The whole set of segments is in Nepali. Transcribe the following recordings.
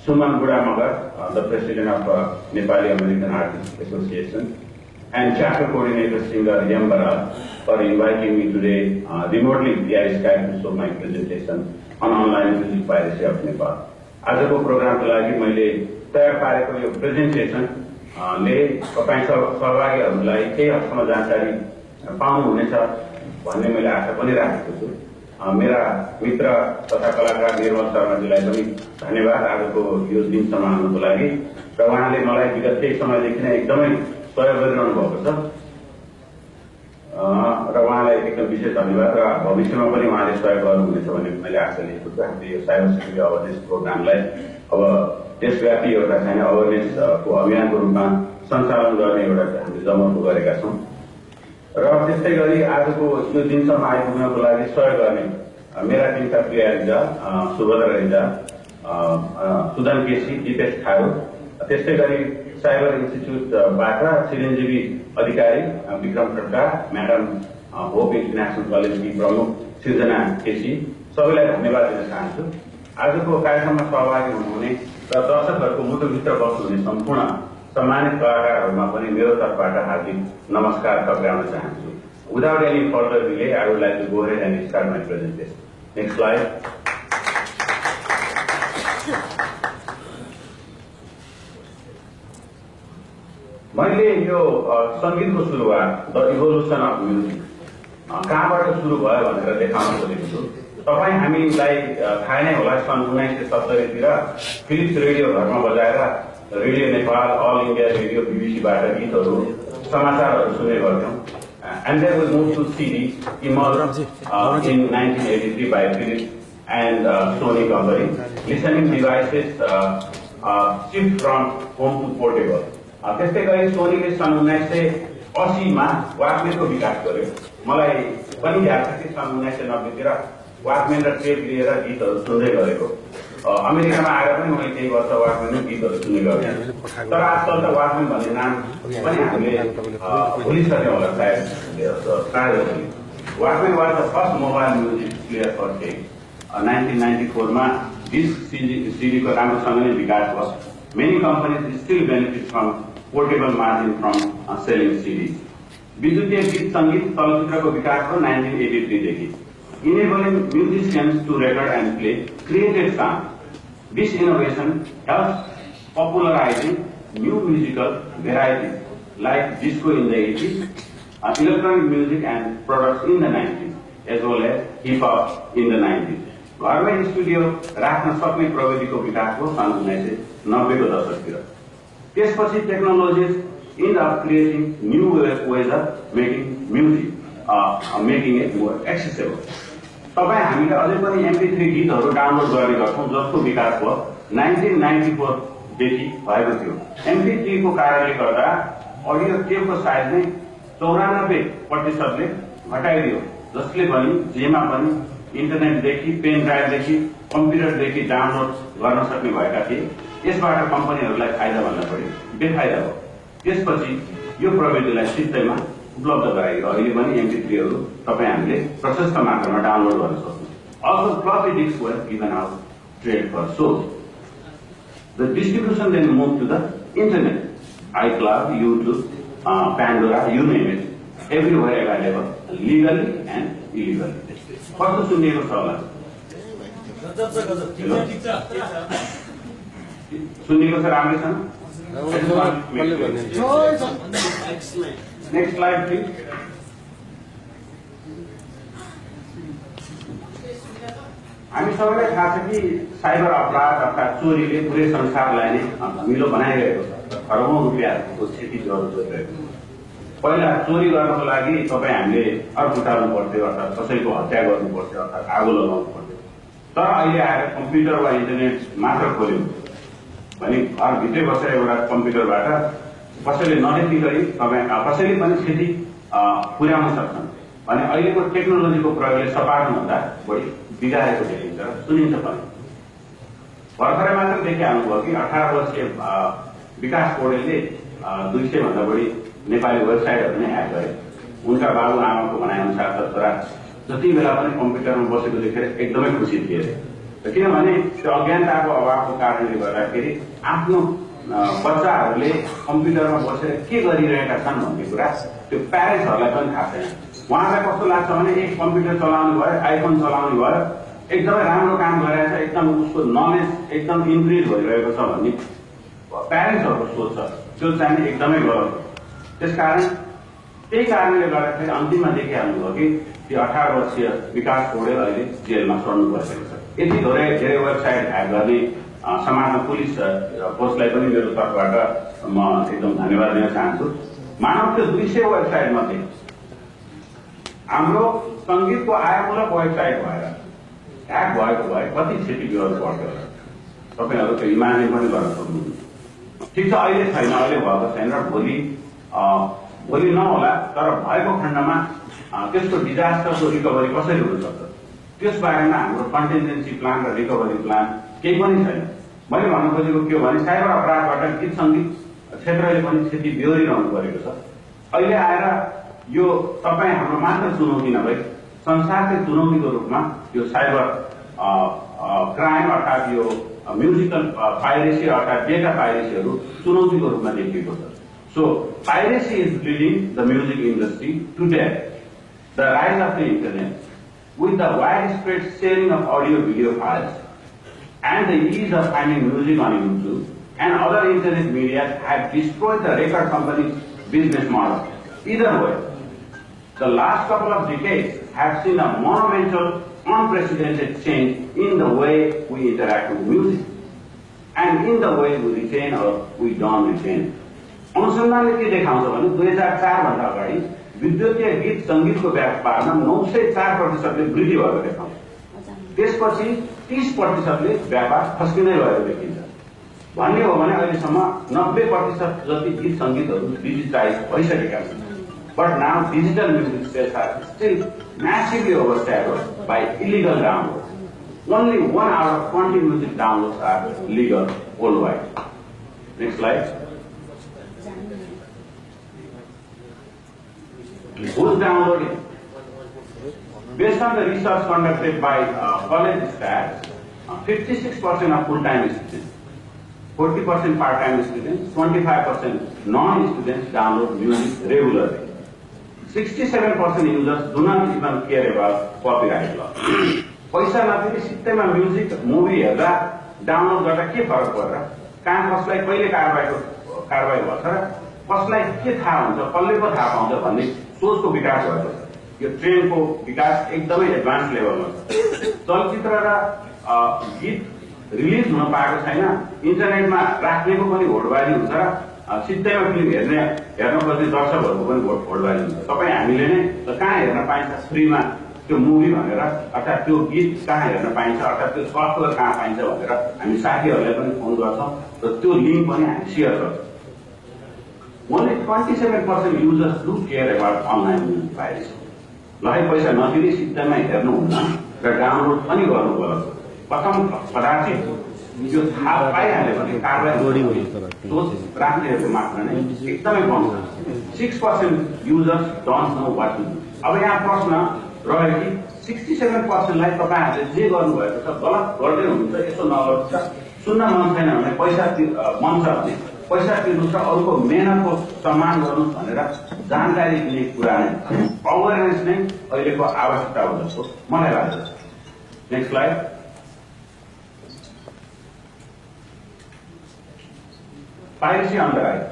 Suman Budamagar, the president of Nepali American Artists Association, and chapter coordinator Singer Yambara for inviting me today remotely via Skype to show my presentation on online music piracy of Nepal. आजको प्रोग्रामको लागि मैले तयार पारेको यो प्रेजेन्टेसन ले तपाईं सहभागीहरूलाई केही हदसम्म जानकारी पाउनुहुनेछ भन्ने मैले आशा पनि राखेको छु। मेरा मित्र तथा कलाकार निर्मल शर्माजीलाई पनि धन्यवाद आजको यो दिन सम्हाल्नुको लागि र उहाँले मलाई विगत केही समयदेखि नै एकदमै सहयोग गरिरहनु भएको छ र उहाँलाई एकदम विशेष धन्यवाद र भविष्यमा पनि उहाँले सहयोग गर्नुहुनेछ भन्ने मैले आशा लिएको छु। हामीले यो साइबर सेक्युरिटी अवेरनेस प्रोग्रामलाई अब देशव्यापी एउटा चाहिँ अवेरनेसको अभियानको रूपमा सञ्चालन गर्ने एउटा हामीले जमर्को गरेका छौँ र त्यस्तै गरी आजको यो दिनसम्म आइपुग्नको लागि सहयोग गर्ने मेरा टिमका प्रिया रिजा, सुभद्रा रिजा, सुदन केसी, दिपेश थारू, त्यस्तै गरी साइबर इन्स्टिच्युटबाट Chiranjivi Adhikari Bikram Khadka, madam Hope International कलेजकी प्रमुख सृजना केसी, सबैलाई धन्यवाद दिन चाहन्छु। आजको कार्यक्रममा सहभागी हुनुहुने र दर्शकहरूको मुटुभित्र बस्नुहुने सम्पूर्ण सम्मानित कलाकारहरूमा पनि मेरो तर्फबाट हार्दिक नमस्कार टक्राउन चाहन्छु। Without any further delay, I would like to go ahead and start my presentation. Next slide. मैले यो संगीतको सुरुवात द इभोल्युसन अफ म्युजिक कहाँबाट सुरु भयो भनेर देखाउन खोजेको छु। तपाईँ हामीलाई थाहा नै होला सन् 1970 तिर फिलिप्स रेडियो घरमा बजाएर radio Nepal, All India Radio, बीबीसीबाट गीतहरू समाचारहरू सुन्ने गर्थ्यौँ। And then we moved to CD, emerged in 1983 by Philips and Sony company. Listening devices shift from home to portable. त्यस्तै गरी सोनीले सन् 1980 मा वाकम्यानको विकास गर्यो। मलाई पनि याद छ कि सन् 1990 तिर वाकम्यान र टेप लिएर गीतहरू सुन्दै गरेको। अमेरिकामा आएर पनि मैले केही वर्ष वाकम्यानमा गीतहरू सुन्ने गरेँ। तर आजकल त वाकम्यान भन्ने नाम पनि हामीले भुलिसक्यौँ होला सायद। Walkman was the first mobile music player for tape. 1994 मा डिस्क सिडीको राम्रोसँग नै विकास भयो। Many companies still benefit from portable margin from selling CDs. विद्युतीय गीत संगीत चलचित्रको विकास हो 1983 देखि, enabling musicians to record and play created sound. This innovation helps popularizing new musical varieties like disco in the 80s, electronic music and products in the 90s, as well as hip hop in the 90s. घरमै स्टुडियो राख्न सक्ने प्रविधिको विकास हो सन् 1990 को दशकतिर। त्यसपछि technologies end up creating new ways of making music, making it more accessible. तपाईँ हामीले अझै पनि MP3 गीतहरू डाउनलोड गर्ने गर्छौँ जसको विकास भयो 1994 देखि भएको थियो। MP3 को कारणले गर्दा अडियो टेपको साइज नै 94% घटाइदियो, जसले पनि जेमा पनि इन्टरनेटदेखि, पेन ड्राइभदेखि, कम्प्युटरदेखि डाउनलोड गर्न सक्ने भएका थिए। यसबाट कम्पनीहरूलाई फाइदा भन्न पर्यो, बेफाइदा हो। त्यसपछि यो प्रविधिलाई सित्तैमा उपलब्ध गराइयो। अहिले पनि MP3हरू तपाईँ हामीले प्रशस्त मात्रामा डाउनलोड गर्न सक्नुहुन्छ। Also, floppy disks were given out trade for shows. The distribution then moved to the internet. iCloud, YouTube, Pandora, you name it, everywhere available, legally and illegally. कस्तो सुनिएको छ होला? सुनिएको छ राम्रैसँग? Next slide please. हामी सबैलाई थाहा छ कि साइबर अपराध अर्थात् चोरीले पुरै संसारलाई नै धमिलो बनाइरहेको छ। खरबौँ रुपियाँको क्षति गरिरहेको छ। पहिला चोरी गर्नको लागि तपाईँ हामीले घर फुटाउनु पर्थ्यो, अर्थात् कसैको हत्या गर्नु पर्थ्यो, अर्थात् आगो लगाउनु पर्थ्यो। तर अहिले आएर कम्प्युटर वा इन्टरनेट मात्र खोल्यो भने घरभित्रै बसेर एउटा कम्प्युटरबाट कसैले नदेखिकरी तपाईँ कसैले पनि क्षति पुर्याउन सक्छन् भने अहिलेको टेक्नोलोजीको प्रयोगले सपाट्नुभन्दा बढी बिगारेको देखिन्छ, सुनिन्छ पनि। भर्खरै मात्र देखिहाल्नुभयो कि 18 वर्षीय विकास पौडेलले 200 भन्दा बढी नेपाली वेबसाइटहरू नै ह्याक गरे। उनका बाबु आमाको भनाइअनुसार त छोरा जति बेला पनि कम्प्युटरमा बसेको देखेर एकदमै खुसी थिए। किनभने त्यो अज्ञानताको अभावको कारणले गर्दाखेरि आफ्नो बच्चाहरूले कम्प्युटरमा बसेर के गरिरहेका छन् भन्ने कुरा त्यो प्यारेन्ट्सहरूलाई पनि थाहा छैन। उहाँलाई कस्तो लाग्छ भने एक कम्प्युटर चलाउनु भयो, आइफोन चलाउनु भयो, एकदमै राम्रो काम गरिरहेछ, एकदम उसको नलेज एकदम इन्क्रिज भइरहेको छ भन्ने प्यारेन्ट्सहरूको सोच छ। त्यो चाहिँ एकदमै गलत हो। त्यसकारण त्यही कारणले गर्दाखेरि अन्तिममा देखिहाल्नुभयो कि त्यो 18 वर्षीय विकास पौडेल अहिले जेलमा सर्नु परेको छ। यति धेरै वेबसाइट ह्याक गर्ने समाजमा पुलिस फोर्सलाई पनि मेरो तर्फबाट म एकदम धन्यवाद दिन चाहन्छु। मानव त्यो 200 वेबसाइट मध्ये हाम्रो सङ्गीतको आयमूलक वेबसाइट भएर ह्याक भएको भए कति क्षति गर्नु पर्थ्यो होला। तपाईँहरू त्यो इमाजिन पनि गर्न सक्नुहुन्छ। ठिक छ, अहिले छैन, अहिले भएको छैन र भोलि नहोला, तर भएको खण्डमा त्यसको डिजास्टरको रिकभरी कसरी हुन सक्छ त्यस बारेमा हाम्रो कन्टिन्जेन्सी प्लान र रिकभरी प्लान केही पनि छैन। मैले भन्नु खोजेको के हो भने साइबर अपराधबाट गीत सङ्गीत क्षेत्रले पनि क्षति बेहोरिरहनु परेको छ। अहिले आएर यो तपाईँ हाम्रो मात्र चुनौती नभई संसारकै चुनौतीको रूपमा यो साइबर क्राइम अर्थात् यो म्युजिकल पाइरेसी अर्थात् डेटा पाइरेसीहरू चुनौतीको रूपमा देखिएको छ। So piracy is leading the music industry to death. The rise of the internet, with the widespread sharing of audio-video files and the ease of finding music on YouTube and other internet media, have destroyed the record company's business model. Either way, the last couple of decades have seen a monumental, unprecedented change in the way we interact with music and in the way we retain or we don't retain. अनुसन्धानले के देखाउँछ भने 2004 भन्दा अगाडि विद्युतीय गीत सङ्गीतको व्यापारमा 904%ले वृद्धि भएको देखाउँछ। त्यसपछि 30%ले व्यापार खस्किँदै गएको देखिन्छ। भन्ने हो भने अहिलेसम्म 90% जति गीत सङ्गीतहरू डिजिटाइज भइसकेका छन्। But now digital music sales are still massively overshadowed by illegal downloads. Only 1 out of 20 music downloads are legal worldwide. Next slide. Who's downloading? Based on the research conducted by college staff, 56% of full-time students, 40% part-time students, 25% non-students download music regularly. 67% users do not even care about copyright law. पैसा नतिरी सित्तैमा म्युजिक मुभी हेर्दा डाउनलोड गर्दा के फरक पर्छ? कहाँ कसलाई कहिले कारबाही भन्छ र कसलाई के थाहा हुन्छ, कसले पो थाहा पाउँछ भन्ने सोचको विकास भएको छ। यो ट्रेनको विकास एकदमै एडभान्स लेभलमा छ। चलचित्र र गीत रिलिज हुन पाएको छैन, इन्टरनेटमा राख्नेको पनि होडबाजी हुन्छ र सित्तैमा फिल्म हेर्न खोज्ने दर्शकहरूको पनि होडबाजी हुन्छ। तपाईँ हामीले नै कहाँ हेर्न पाइन्छ फ्रीमा त्यो मुभी भनेर, अर्थात् त्यो गीत कहाँ हेर्न पाइन्छ, अर्थात् त्यो सफ्टवेयर कहाँ पाइन्छ भनेर हामी साथीहरूलाई पनि फोन गर्छौँ र त्यो लिङ्क पनि हामी सेयर गर्छौँ। Only 27% users do care about online music piracy. लहै पैसा नतिरी सित्तैमा हेर्नुहुन्न र डाउनलोड पनि गर्नु पर्छ। प्रथम कदाचित यो थाहा पाइहाल्यो भने कारबाही सोच राख्नेहरूको मात्रा नै एकदमै कम छ। 6% users don't know what to do. अब यहाँ प्रश्न रह्यो कि 67%लाई तपाईँहरूले जे गर्नुभएको छ गलत गर्दै हुनुहुन्छ, यसो नगर्नु छ, सुन्न मन छैन भने पैसा मन छ भने पैसा तिर्नु छ, अरूको मेहनतको सम्मान गर्नु भनेर जानकारी दिने कुरा नै अवेरनेस नै अहिलेको आवश्यकता हो जस्तो मलाई लाग्छ। Next slide. Piracy on the rise.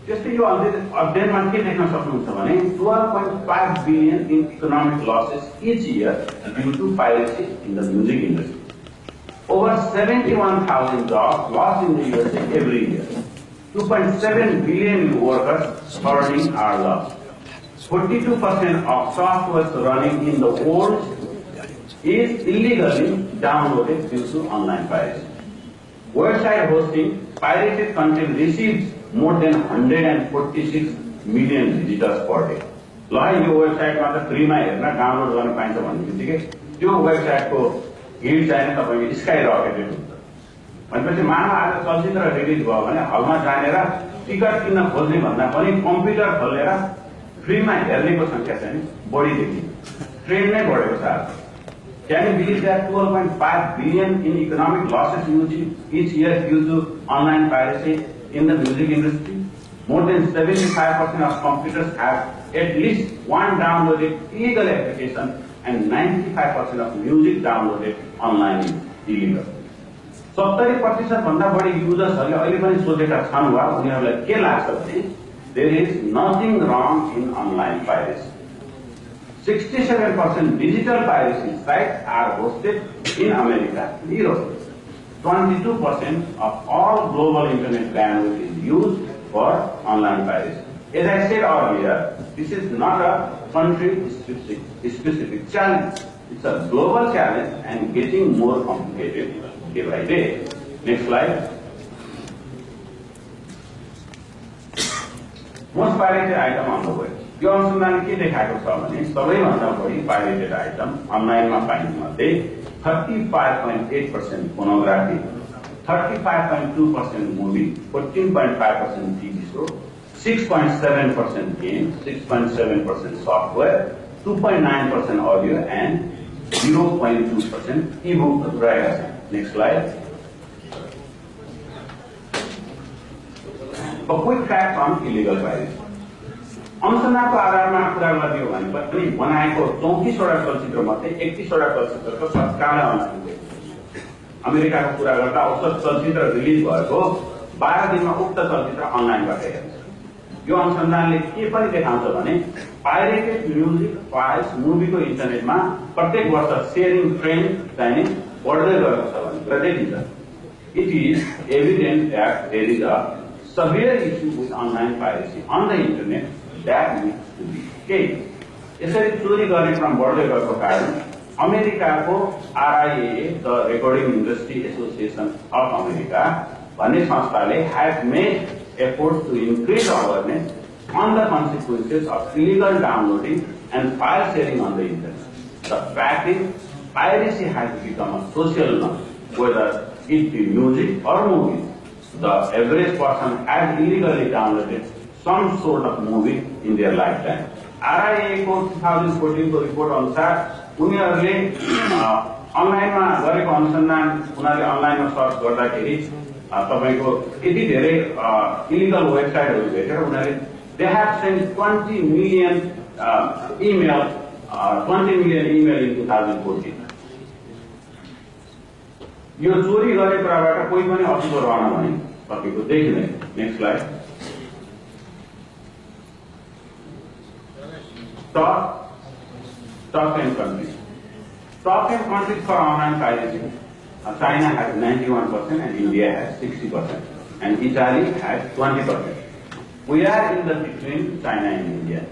त्यस्तै यो अध्ययनमा के देख्न सक्नुहुन्छ भने 12.5 billion in economic losses each year due to piracy in the music industry. Over 71,000 jobs lost in the USA every year. 2.7 billion workers earning are lost. 42% of software running in the world is illegally downloaded due to online piracy. Website hosting pirated content receives more than 146 million visitors per day. ल यो वेबसाइटमा त फ्रीमा हेर्न डाउनलोड गर्न पाइन्छ भन्ने बित्तिकै त्यो वेबसाइटको हिट चाहिँ तपाईँले स्काई रकेटेड हुन्छ। भनेपछि मानव आज चलचित्र रिलिज भयो भने हलमा जानेर टिकट किन्न खोज्ने भन्दा पनि कम्प्युटर खोलेर फ्रीमा हेर्नेको संख्या चाहिँ बढी देखिन्छ, ट्रेन्ड नै बढेको छ। Can you believe that 12.5 billion in economic losses each year due to online piracy in the music industry? More than 75% of computers have at least one downloaded illegal application, and 95% of music downloaded online is illegal. 70% भन्दा बढी युजर्सहरूले अहिले पनि सोचेका छन् वा उनीहरूलाई के लाग्छ भने there is nothing wrong in online piracy. 67% digital piracy sites are hosted in America, 0. 22% of all global internet bandwidth is used for online piracy. As I said earlier, this is not a country-specific challenge. It's a global challenge and getting more complicated day by day. Next slide. Most pirated item on the web. यो अनुसन्धानले के देखाएको छ भने सबैभन्दा बढी पाइरेटेड आइटम अनलाइनमा पाइने मध्ये 35.8% pornography, 35.2% movie, 14.5% TV show, 6.7% games, 6.7% software, 2.9% audio, and 0.2% ebook. Next slide. A quick fact on illegal piracy. अनुसन्धानको आधारमा कुरा गरियो भने पनि बनाएको 34वटा चलचित्रमध्ये 31वटा चलचित्रको तत्कालै अनलाइन भयो। अमेरिकाको कुरा गर्दा औसत चलचित्र रिलिज भएको 12 दिनमा उक्त चलचित्र अनलाइनबाट हेर्छ। यो अनुसन्धानले के पनि देखाउँछ भने पाइरेटेड म्युजिक फाइल्स मुभीको इन्टरनेटमा प्रत्येक वर्ष शेयरिङ ट्रेन्ड चाहिँ बढ्दै गएको छ भनेर देखिन्छ। It is evident that there is a severe issue with online piracy on the internet that needs to be caged. यसरी चोरी गर्ने क्रम बढ्दै गएको कारण अमेरिकाको RIAA, the recording industry association of America भन्ने संस्थाले has made efforts to increase awareness on the consequences of illegal downloading and file sharing on the internet. The fact is, piracy has become a social norm, whether it be music or movies. The average person has illegally downloaded some sort of movie in their lifetime. RIAA को 2014 को रिपोर्ट अनुसार उनीहरूले अनलाइनमा गरेको अनुसन्धान उनीहरूले अनलाइनमा सर्च गर्दाखेरि तपाईको यति धेरै इलिगल वेबसाइटहरु भेटेर उनीहरूले they have sent 20 million email in 2014. यो चोरी गर्ने कुराबाट कोही पनि अछुतो रहन भने सकेको देखिँदैन। Next slide. Top 10 countries. Top 10 countries for online piracy. China has 91% and India has 60%, and Italy has 20%. We are in the between China and India.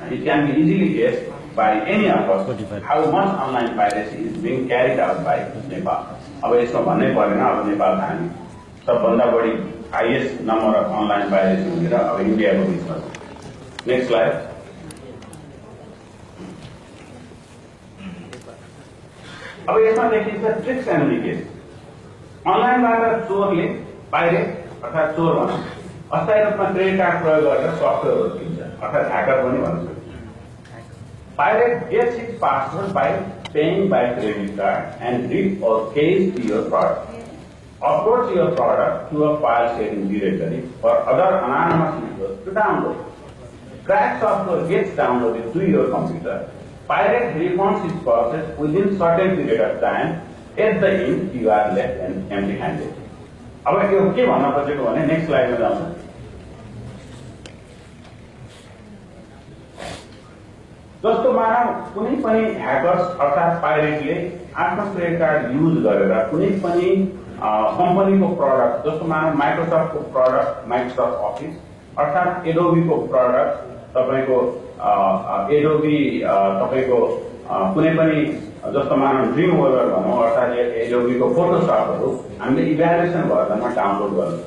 It can be easily guessed by any of us how much online piracy is being carried out by Nepal. अब यसमा भन्नै परेन, अब नेपाल हामी सबभन्दा बढी highest number of online piracy भनेर अब इन्डियाको बिचमा छ। Next slide. अब यसमा देखिन्छ ट्रिक्स एन्ड लिकेज। अनलाइनबाट चोरले पाइरेट अर्थात चोर भन्छ अस्थायी रूपमा क्रेडिट कार्ड प्रयोग गरेर सफ्टवेयरहरू किन्छ अर्थात ह्याकर पनि भन्न सकिन्छ। Pirate gets its password by paying by credit card and read or cache to your product. Uploads your product to a file sharing directory or other anonymous network to download. Cracked software gets downloaded to your computer. Pirate refunds its purchase within certain period of time. At the end, you are left empty-handed. अब यो के भन्न खोजेको भने नेक्स्ट स्लाइडमा जाउँछ। जस्तो मानव कुनै पनि ह्याकर्स अर्थात पाइरेटले आफ्नो क्रेडिट कार्ड युज गरेर कुनै पनि कम्पनीको प्रडक्ट जस्तो मानव माइक्रोसफ्टको प्रडक्ट माइक्रोसफ्ट अफिस अर्थात एडोबीको प्रडक्ट तपाईको एडोबी तपाईको कुनै पनि जस्तो मानव ड्रिम वेबर भनौँ अर्थात एडोबीको फोटोसपहरू हामीले इभ्यालुएसन गर्दामा डाउनलोड गर्छौँ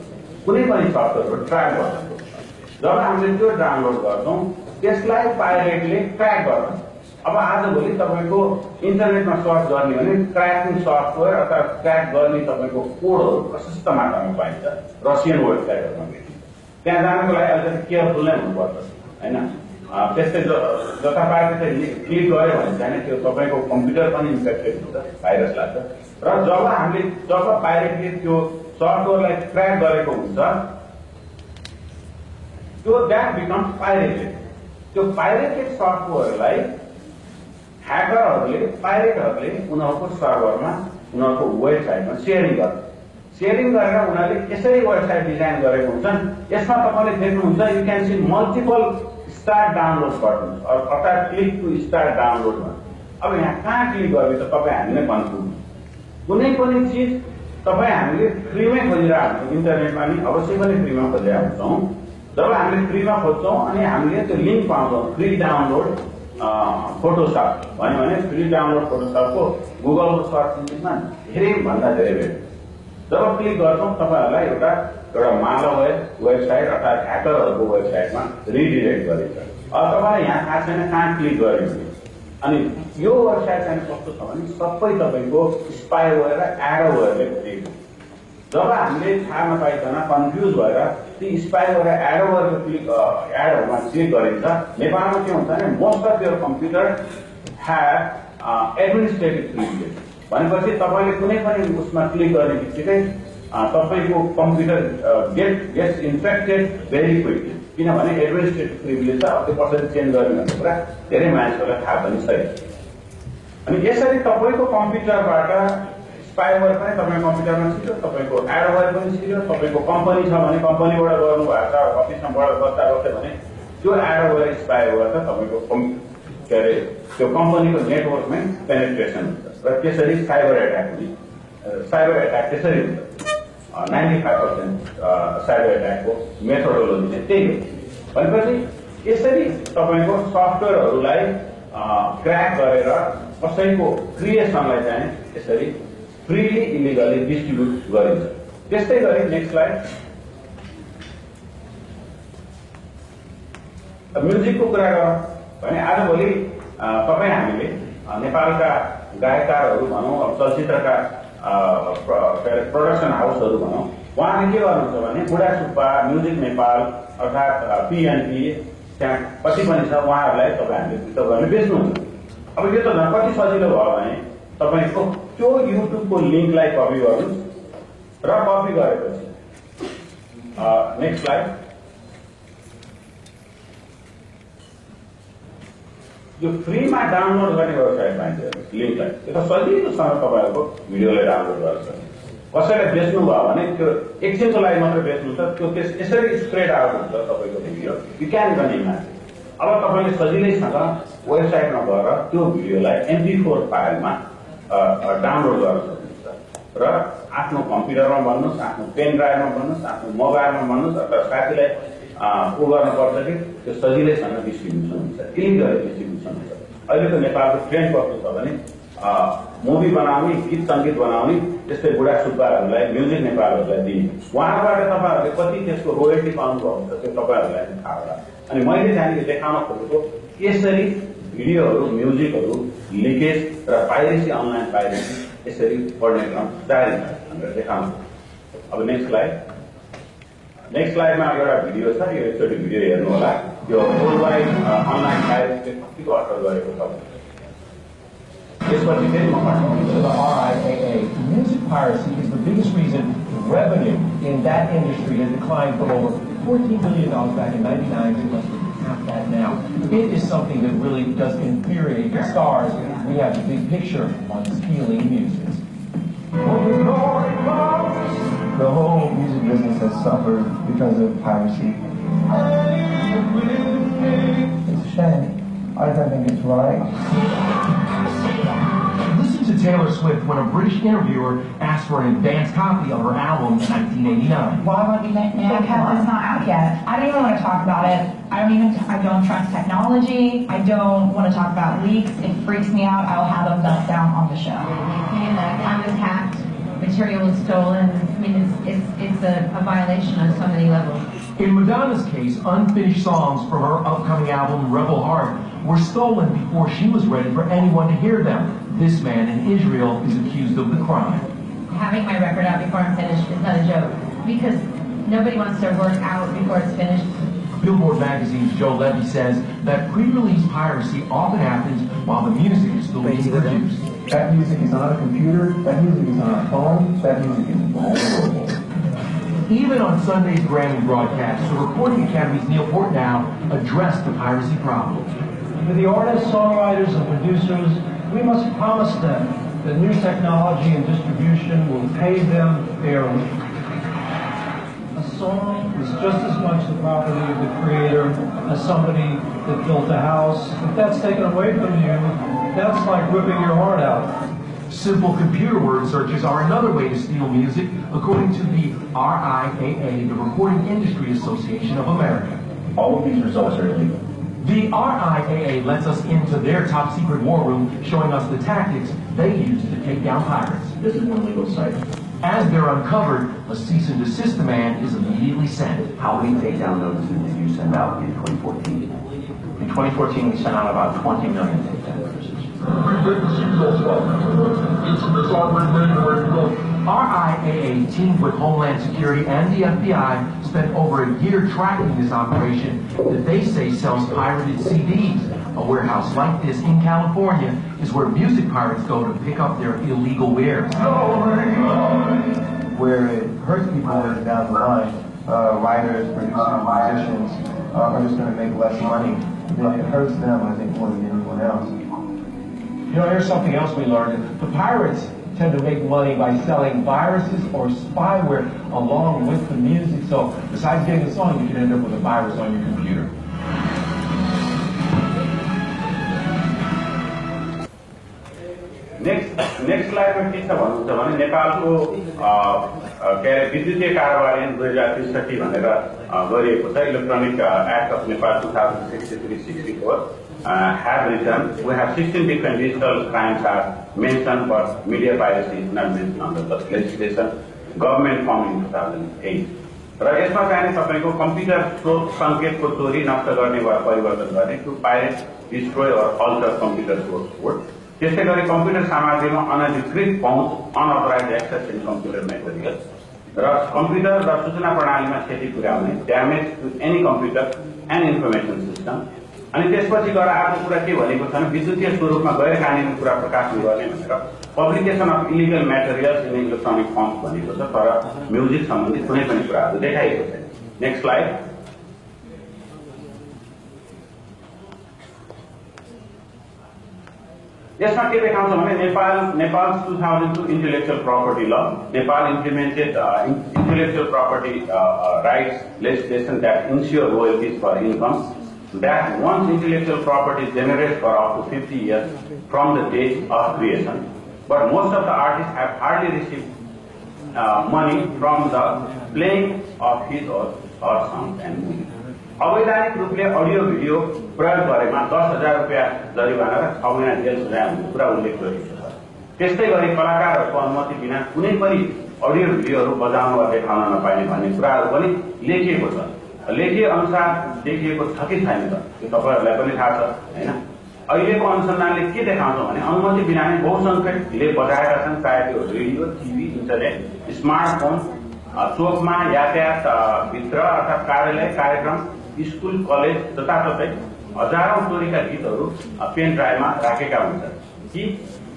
कुनै पनि सफ्टवेयरको ट्र्याक गर्छौँ। जब हामीले त्यो डाउनलोड गर्छौँ त्यसलाई पाइरेटले ट्र्याक गर्छ। अब आजभोलि तपाईको इन्टरनेटमा सर्च गर्ने भने ट्र्याकिङ सफ्टवेयर अथवा ट्र्याक गर्ने तपाईको कोडहरू प्रशस्त मात्रामा पाइन्छ रसियन वेबसाइटहरूमा भेटिन्छ। त्यहाँ जानको लागि अलिकति केयरफुल नै हुनुपर्छ हैन। त्यस्तै जतापायो त्यस्तै क्लिक गऱ्यो भने चाहिँ त्यो तपाईँको कम्प्युटर पनि इन्फेक्टेड हुन्छ, भाइरस लाग्छ। र जब पाइरेटले त्यो सफ्टवेयरलाई क्र्याक गरेको हुन्छ त्यो द्याट बिकम्स पाइरेटेड। त्यो पाइरेटेड सफ्टवेयरलाई ह्याकरहरूले पाइरेटहरूले उनीहरूको सर्भरमा उनीहरूको वेबसाइटमा सेयरिङ गर्छ। सेयरिङ गरेर उनीहरूले यसरी वेबसाइट डिजाइन गरेको हुन्छन्। यसमा तपाईँले देख्नुहुन्छ you can see multiple start download button अर्थात् क्लिक टु स्टार्ट डाउनलोड भन्छ। अब यहाँ कहाँ क्लिक गर्ने त तपाईँ हामी नै कन्फ्युज। कुनै पनि चिज तपाईँ हामीले फ्रीमै खोजिरहेको हुन्छौँ, इन्टरनेटमा नि अवश्य पनि फ्रीमा खोजिरहेको हुन्छौँ। जब हामीले फ्रीमा खोज्छौँ अनि हामीले त्यो लिङ्क पाउँछौँ फ्री डाउनलोड फोटोसप भन्यो भने फ्री डाउनलोड फोटोसपको गुगलको सर्च इन्जिनमा धेरैभन्दा धेरै भेट्छ। जब क्लिक गर्छौँ तपाईँहरूलाई एउटा मालवेयर वेबसाइट अर्थात् ह्याकरहरूको वेबसाइटमा रिडिरेक्ट गरिन्छ। अब तपाईँलाई यहाँ थाहा छैन कहाँ क्लिक गर्यो भने। अनि यो वेबसाइट चाहिँ कस्तो छ भने सबै तपाईँको स्पाइवेयर र एडोवेयरले क्रिएट हुन्छ। जब हामीले थाहा नपाइकन कन्फ्युज भएर ती स्पाइवेयर र एडोवेयरको एडहरूमा क्लिक गरिन्छ, नेपालमा के हुन्छ भने most of your computer have administrative privilege भनेपछि तपाईँले कुनै पनि उसमा क्लिक गर्ने बित्तिकै तपाईँको computer gets infected very quickly, किनभने एडमिनिस्ट्रेटिभ प्रिभिलेज छ। त्यो कसरी चेन्ज गर्ने भन्ने कुरा धेरै मानिसहरूलाई थाहा पनि छैन। अनि यसरी तपाईँको कम्प्युटरबाट स्पाइवेयर पनि तपाईँको कम्प्युटरमा छिर्यो, तपाईँको एडोवेयर पनि छिर्यो। तपाईँको कम्पनी छ भने कम्पनीबाट गर्नुभएको छ, अफिसबाट बस्दा भने त्यो एडोवेयर स्पाइवेयर त तपाईँको के अरे त्यो कम्पनीको नेटवर्कमै पेनिट्रेसन हुन्छ र त्यसरी साइबर एट्याक त्यसरी हुन्छ। 95% साइबर एट्याकको मेथोडोलोजी चाहिँ त्यही हो। भनेपछि यसरी तपाईँको सफ्टवेयरहरूलाई क्र्याक गरेर कसैको क्रिएसनलाई चाहिँ यसरी फ्रीली इलिगली डिस्ट्रिब्युट गरिन्छ। त्यस्तै गरी नेक्स्ट स्लाइड। म्युजिकको कुरा गरौँ भने आजभोलि तपाईँ हामीले नेपालका गायककारहरू भनौँ, अब चलचित्रका प्रोडक्सन हाउसहरू भनौँ, उहाँले के गर्नुहुन्छ भने बुढा सुब्बा, म्युजिक नेपाल अर्थात् पिएनपी त्यहाँ कति पनि छ उहाँहरूलाई तपाईँ हामीले पिकअप गरेर बेच्नुहुन्छ। अब यो त कति सजिलो भयो भने तपाईँको त्यो युट्युबको लिङ्कलाई कपी गर्नुहोस् र कपी गरेपछि नेक्स्ट स्लाइड। यो फ्रीमा डाउनलोड गर्ने वेबसाइट पाइन्छ लिङ्कलाई। त्यो त सजिलोसँग तपाईँहरूको भिडियोलाई डाउनलोड गर्छ। कसैलाई बेच्नु भयो भने त्यो एकछिनको लागि मात्र बेच्नुहुन्छ, त्यो यसरी स्प्रेड आउट हुन्छ तपाईँको video. You can even imagine. अब तपाईँले सजिलैसँग वेबसाइटमा गएर त्यो भिडियोलाई MP4 फाइलमा डाउनलोड गर्न सक्नुहुन्छ र आफ्नो कम्प्युटरमा भन्नुहोस्, आफ्नो पेन ड्राइभमा भन्नुहोस्, आफ्नो मोबाइलमा भन्नुहोस् अथवा साथीलाई ऊ गर्नुपर्छ कि त्यो सजिलैसँग डिस्ट्रिब्युसन हुन्छ, इलिगल डिस्ट्रिब्युसन हुन्छ। अहिलेको नेपालको ट्रेन्ड कस्तो छ भने मुभी बनाउने, गीत सङ्गीत बनाउने त्यस्तै बुढा सुब्बाहरूलाई, म्युजिक नेपालहरूलाई दिने। उहाँबाट तपाईँहरूले कति त्यसको रोयल्टी पाउनुभएको हुन्छ त्यो तपाईँहरूलाई थाहा होला। अनि मैले त्यहाँनिर देखाउन खोजेको यसरी भिडियोहरू, म्युजिकहरू लिकेज र पाइरेसी, अनलाइन पाइरेसी यसरी बढ्ने क्रम जारी छ भनेर देखाउनु। अब नेक्स्ट स्लाइडमा एउटा भिडियो छ, यो एकचोटि भिडियो हेर्नु होला। यो वर्ल्ड वाइड अनलाइन पाइरेसीले कतिको असर गरेको छ। त्यसपछि फेरि म RIAA. Music piracy is the biggest reason revenue in that industry has declined from over $14 billion back in '99 to less than half that now. It is something that really does infuriate the stars. We have the big picture on stealing music. The whole music business has suffered because of piracy. It's a shame. I don't think it's right. Listen to Taylor Swift when a British interviewer asked for an advance copy of her album in 1989. Why won't you let me out? Because it's not out yet. I don't even want to talk about it. I don't trust technology. I don't want to talk about leaks. It freaks me out. I'll have a meltdown on the show. And I was hacked. Material was stolen. I mean, it's a violation on so many levels. In Madonna's case, unfinished songs from her upcoming album, Rebel Heart, were stolen before she was ready for anyone to hear them. This man in Israel is accused of the crime. Having my record out before I'm finished is not a joke, because nobody wants their work out before it's finished. Billboard magazine's Joe Levy says that pre-release piracy often happens while the music is still being produced. That music is on a computer, that music is on a phone, that music is vulnerable. Even on Sunday's Grammy broadcast, the Recording Academy's Neil Portnow addressed the piracy problem. For the artists, songwriters, and producers, we must promise them that new technology and distribution will pay them fairly. A song is just as much the property of the creator as somebody that built a house. If that's taken away from you, that's like ripping your heart out. Simple computer word searches are another way to steal music, according to the RIAA, the Recording Industry Association of America. All of these results are illegal. The RIAA lets us into their top secret war room, showing us the tactics they use to take down pirates. This is one legal site. As they're uncovered, a cease and desist demand is immediately sent. How many takedown notices did you send out in 2014? In 2014, we sent out about 20 million takedown notices. RIAA teamed with Homeland Security and the FBI spent over a year tracking this operation that they say sells pirated CDs. A warehouse like this in California is where music pirates go to pick up their illegal wares. Where it hurts people is down the line. Writers, producers, musicians are just going to make less money. Then it hurts them, I think, more than anyone else. You know, here's something else we learned. The pirates tend to make money by selling viruses or spyware along with the music. So besides getting a song, you can end up with a virus on your computer. Next स्लाइडमा के छ भन्नुहुन्छ भने नेपालको के अरे विद्युतीय कारोबार ऐन 2063 भनेर गरिएको छ electronic act of Nepal 2063-64 have written we have 16 different digital crimes are mentioned but media piracy is not mentioned under the legislation government formed in 2008 र यसमा चाहिँ तपाईको कम्प्युटर स्रोत संकेतको चोरी नष्ट गर्ने वा परिवर्तन गर्ने to pirate destroy or alter computer source code त्यसै गरी कम्प्युटर सामग्रीमा अनधिकृत पहुँच unauthorized access in computer material र कम्प्युटर र सूचना प्रणालीमा क्षति पुर्याउने damage to any computer and information system अनि त्यसपछि गएर अर्को कुरा के भनेको छ भने विद्युतीय स्वरूपमा गैर कानुनी कुरा प्रकाशन गर्ने भनेर publication of illegal materials in electronic firms भनेको छ तर म्युजिक सम्बन्धी कुनै पनि कुराहरू देखाइएको छैन नेक्स्ट स्लाइड यसमा के देखाउँछ भने Nepal 2002 intellectual property law Nepal implemented intellectual property rights legislation that ensure royalties for income that once intellectual property generates for up to 50 years from the date of creation but most of the artists have hardly received money from the playing of his or her songs and music अवैधानिक रूपले अडियो भिडियो प्रयोग गरेमा 10,000 रुपैयाँ जरिवाना र 6 महिना जेल सजाय हुने कुरा उल्लेख गरिएको छ त्यस्तै गरी कलाकारहरूको अनुमति बिना कुनै पनि अडियो भिडियोहरू बजाउन वा देखाउन नपाइने भन्ने कुराहरू पनि लेखिएको छ लेखिए अनुसार देखिएको छ कि छैन त त्यो तपाईहरुलाई पनि थाहा छ हैन अहिलेको अनुसन्धानले के देखाउँछ भने अनुमति बिना नै बहुसंख्यकले बजाएका छन् चाहे त्यो रेडियो टिभी इन्टरनेट स्मार्टफोन चोकमा यातायात भित्र अर्थात् कार्यालय कार्यक्रम स्कूल कलेज जताततै हजारौं चोरीका गीतहरू पेन ड्राइभमा राखेका हुन्छन् कि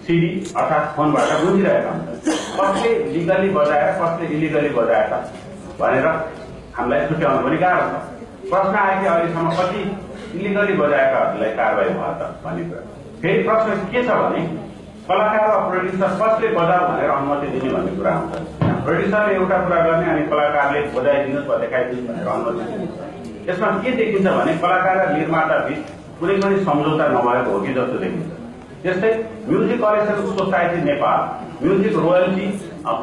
सीडी अर्थात् फोनबाट गुन्जिरहेका हुन्छन् कसले लिगली बजाएर कसले इलिगली बजाएका भनेर हामीलाई छुट्याउनु पनि गाह्रो छ प्रश्न आयो कि अहिलेसम्म कति इलिगली बजाएकाहरूलाई कारबाही भयो त भन्ने कुरा फेरि प्रश्न के छ भने कलाकार वा प्रोड्युसर कसले बजाऊ भनेर अनुमति दिने भन्ने कुरा हुन्छ प्रोड्युसरले एउटा कुरा गर्ने अनि कलाकारले बजाइदिनुहोस् वा देखाइदिनुहोस् भनेर अनुमति दिन्छ यसमा के देखिन्छ भने कलाकार र निर्माता बीच कुनै पनि सम्झौता नभएको हो कि जस्तो देखिन्छ त्यस्तै music collection society Nepal music royalty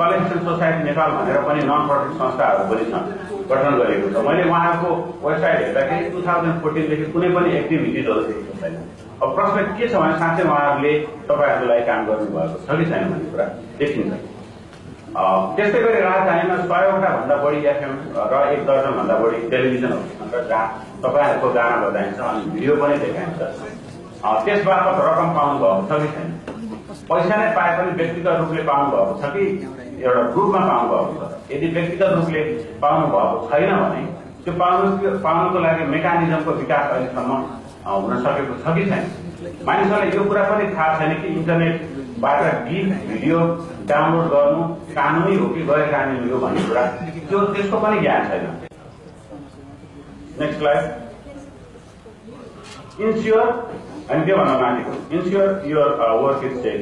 collection society Nepal भनेर पनि नन प्रफिट संस्थाहरू पनि छन् गठन गरिएको छ मैले उहाँको वेबसाइट हेर्दाखेरि 2014 देखि कुनै पनि एक्टिभिटिजहरू देखेको छैन अब प्रश्न के छ भने साँच्चै उहाँहरूले तपाईहरुलाई काम गर्नुभएको छ कि छैन भन्ने कुरा देखिन्छ त्यस्तै गरी राजधानीमा 100वटा भन्दा बढी एफएम र 1 दर्जन भन्दा बढी टेलिभिजनहरू छन् र जहाँ तपाईहरुको गाना बजाइन्छ अनि भिडियो पनि देखाइन्छ त्यसबापत रकम पाउनु भएको छ कि छैन पैसा नै पाए पनि व्यक्तिगत रूपले पाउनु भएको छ कि एउटा ग्रुपमा पाउनु भएको छ यदि व्यक्तिगत रूपले पाउनु भएको छैन भने त्यो पाउनको लागि मेकानिजमको विकास अहिलेसम्म हुन सकेको छ कि छैन। मानिसहरूलाई यो कुरा पनि थाहा छैन कि इन्टरनेटबाट गीत भिडियो डाउनलोड गर्नु कानुनी हो कि गैर कानुनी हो भन्ने कुरा त्यसको पनि ज्ञान छैन। Next slide. इन्स्योर अनि के भन्न मागेको ensure your work is safe.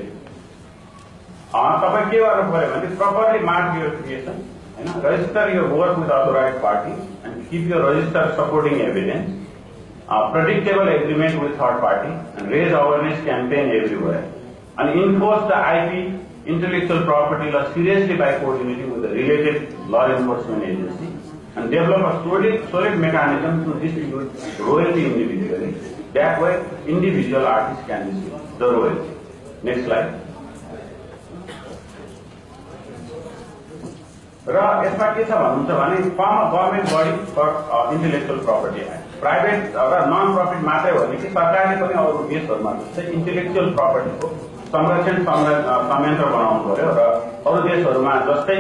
तपाईँ के गर्नु पर्यो भने प्रपरली मार्क योर क्रिएसन होइन, register your work with authorize party and keep your register supporting evidence, predictable agreement with third party and raise awareness campaign everywhere, and enforce the IP intellectual property law seriously by coordinating with the related law enforcement agency and develop a solid mechanism to distribute royalty individually. That way, individual artists can receive the royalty. Next slide. र यसमा के छ भन्नुहुन्छ भने form a government body for intellectual property act. Private र नन प्रफिट मात्रै हो भने कि सरकारले पनि अरू देशहरूमा जस्तै इन्टेलेक्चुअल प्रपर्टीको संरक्षण संयन्त्र बनाउनु पर्यो र अरू देशहरूमा जस्तै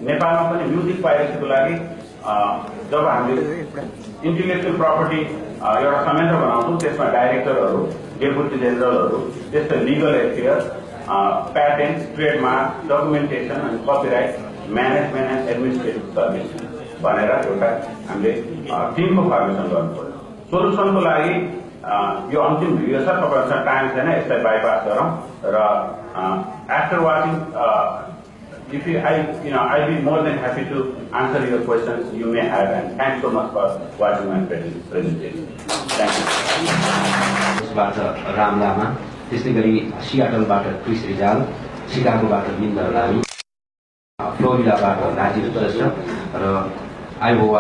नेपालमा पनि म्युजिक पाइरेसीको लागि जब हामीले इन्टेलेक्चुअल प्रपर्टी एउटा संयन्त्र बनाउँछौँ त्यसमा डाइरेक्टरहरू, डेपुटी जेनरलहरू, त्यस्तै legal affair, patent, trademark, documentation अनि copyright management and administrative service भनेर एउटा हामीले टिमको फर्मेसन गर्नु पर्यो। सोल्युसनको लागि यो अन्तिम भिडियो छ, तपाईँहरूसँग टाइम छैन, यसलाई बाइपास गरौँ र after watching if I'll be more than happy to answer your questions you may have, and thanks so much for watching my presentation. Thank you. यसबाट राम लामा, त्यस्तै गरी सियाटलबाट क्रिस रिजाल, सिकागोबाट मिन्दर लामी, फ्लोरिडाबाट राजीव श्रेष्ठ र आइओवा